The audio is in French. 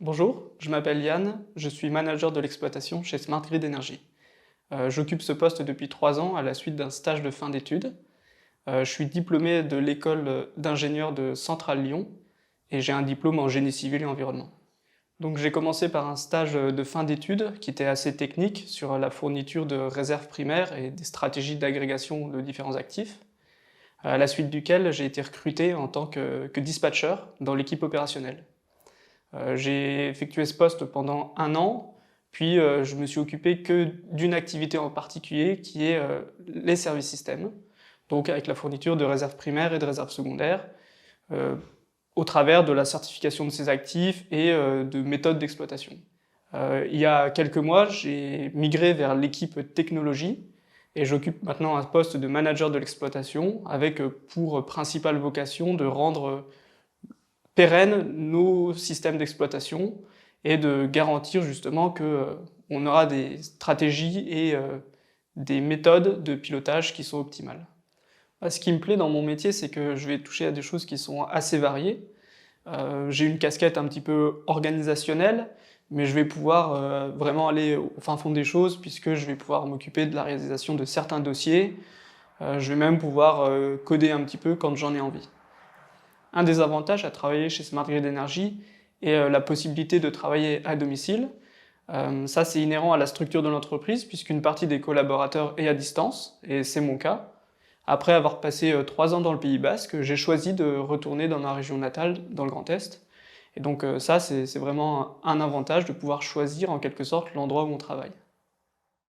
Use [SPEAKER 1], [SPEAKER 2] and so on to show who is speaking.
[SPEAKER 1] Bonjour, je m'appelle Yann, je suis manager de l'exploitation chez Smart Grid Energy. J'occupe ce poste depuis 3 ans à la suite d'un stage de fin d'études. Je suis diplômé de l'école d'ingénieur de Centrale Lyon et j'ai un diplôme en génie civil et environnement. Donc j'ai commencé par un stage de fin d'études qui était assez technique sur la fourniture de réserves primaires et des stratégies d'agrégation de différents actifs, à la suite duquel j'ai été recruté en tant que dispatcher dans l'équipe opérationnelle. J'ai effectué ce poste pendant 1 an, puis je me suis occupé que d'une activité en particulier qui est les services systèmes, donc avec la fourniture de réserves primaires et de réserves secondaires, euh, au travers de la certification de ces actifs et de méthodes d'exploitation. Il y a quelques mois, j'ai migré vers l'équipe technologie et j'occupe maintenant un poste de manager de l'exploitation avec pour principale vocation de rendre pérennes nos systèmes d'exploitation et de garantir justement que on aura des stratégies et des méthodes de pilotage qui sont optimales. Ce qui me plaît dans mon métier, c'est que je vais toucher à des choses qui sont assez variées. J'ai une casquette un petit peu organisationnelle, mais je vais pouvoir vraiment aller au fin fond des choses puisque je vais pouvoir m'occuper de la réalisation de certains dossiers. Je vais même pouvoir coder un petit peu quand j'en ai envie. Un des avantages à travailler chez Smart Grid Energy est la possibilité de travailler à domicile. Ça, c'est inhérent à la structure de l'entreprise, puisqu'une partie des collaborateurs est à distance, et c'est mon cas. Après avoir passé 3 ans dans le Pays Basque, j'ai choisi de retourner dans ma région natale, dans le Grand Est. Et donc ça, c'est vraiment un avantage de pouvoir choisir en quelque sorte l'endroit où on travaille.